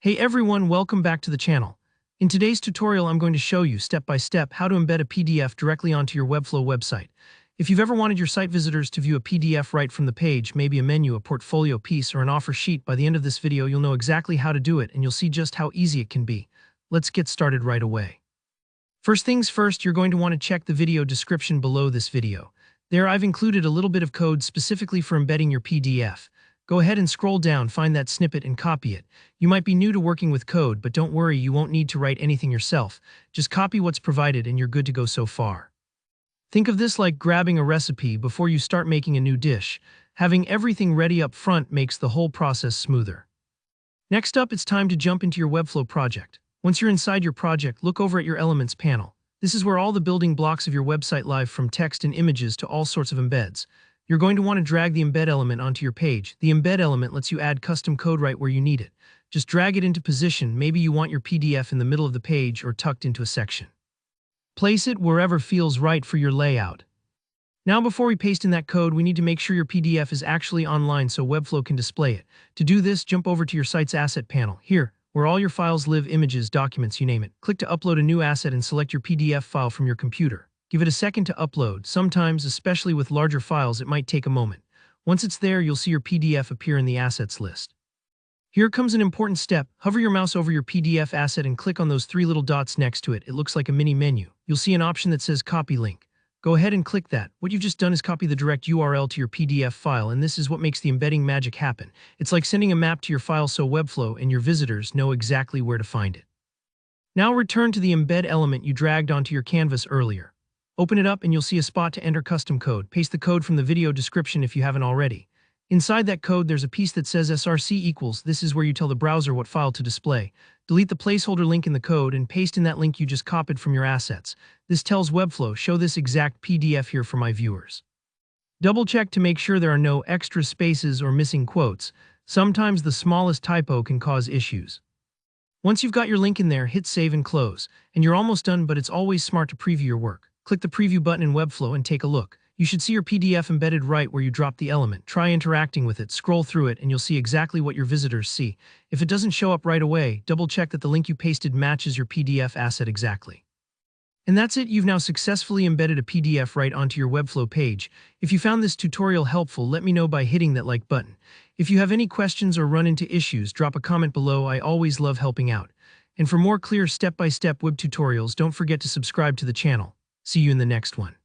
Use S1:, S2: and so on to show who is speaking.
S1: Hey everyone, welcome back to the channel. In today's tutorial, I'm going to show you step by step how to embed a PDF directly onto your Webflow website. If you've ever wanted your site visitors to view a PDF right from the page, maybe a menu, a portfolio piece, or an offer sheet, by the end of this video, you'll know exactly how to do it and you'll see just how easy it can be. Let's get started right away. First things first, you're going to want to check the video description below this video. There, I've included a little bit of code specifically for embedding your PDF. Go ahead and scroll down, find that snippet and copy it. You might be new to working with code, but don't worry, you won't need to write anything yourself. Just copy what's provided and you're good to go so far. Think of this like grabbing a recipe before you start making a new dish. Having everything ready up front makes the whole process smoother. Next up, it's time to jump into your Webflow project. Once you're inside your project, look over at your Elements panel. This is where all the building blocks of your website live, from text and images to all sorts of embeds. You're going to want to drag the embed element onto your page. The embed element lets you add custom code right where you need it. Just drag it into position. Maybe you want your PDF in the middle of the page or tucked into a section. Place it wherever feels right for your layout. Now, before we paste in that code, we need to make sure your PDF is actually online so Webflow can display it. To do this, jump over to your site's asset panel. Here, where all your files live, images, documents, you name it. Click to upload a new asset and select your PDF file from your computer. Give it a second to upload. Sometimes, especially with larger files, it might take a moment. Once it's there, you'll see your PDF appear in the assets list. Here comes an important step. Hover your mouse over your PDF asset and click on those three little dots next to it. It looks like a mini menu. You'll see an option that says Copy Link. Go ahead and click that. What you've just done is copy the direct URL to your PDF file, and this is what makes the embedding magic happen. It's like sending a map to your file so Webflow and your visitors know exactly where to find it. Now return to the embed element you dragged onto your canvas earlier. Open it up and you'll see a spot to enter custom code. Paste the code from the video description if you haven't already. Inside that code, there's a piece that says src equals. This is where you tell the browser what file to display. Delete the placeholder link in the code and paste in that link you just copied from your assets. This tells Webflow, show this exact PDF here for my viewers. Double check to make sure there are no extra spaces or missing quotes. Sometimes the smallest typo can cause issues. Once you've got your link in there, hit save and close. And you're almost done, but it's always smart to preview your work. Click the preview button in Webflow and take a look. You should see your PDF embedded right where you dropped the element. Try interacting with it, scroll through it, and you'll see exactly what your visitors see. If it doesn't show up right away, double check that the link you pasted matches your PDF asset exactly. And that's it, you've now successfully embedded a PDF right onto your Webflow page. If you found this tutorial helpful, let me know by hitting that like button. If you have any questions or run into issues, drop a comment below. I always love helping out. And for more clear step-by-step web tutorials, don't forget to subscribe to the channel. See you in the next one.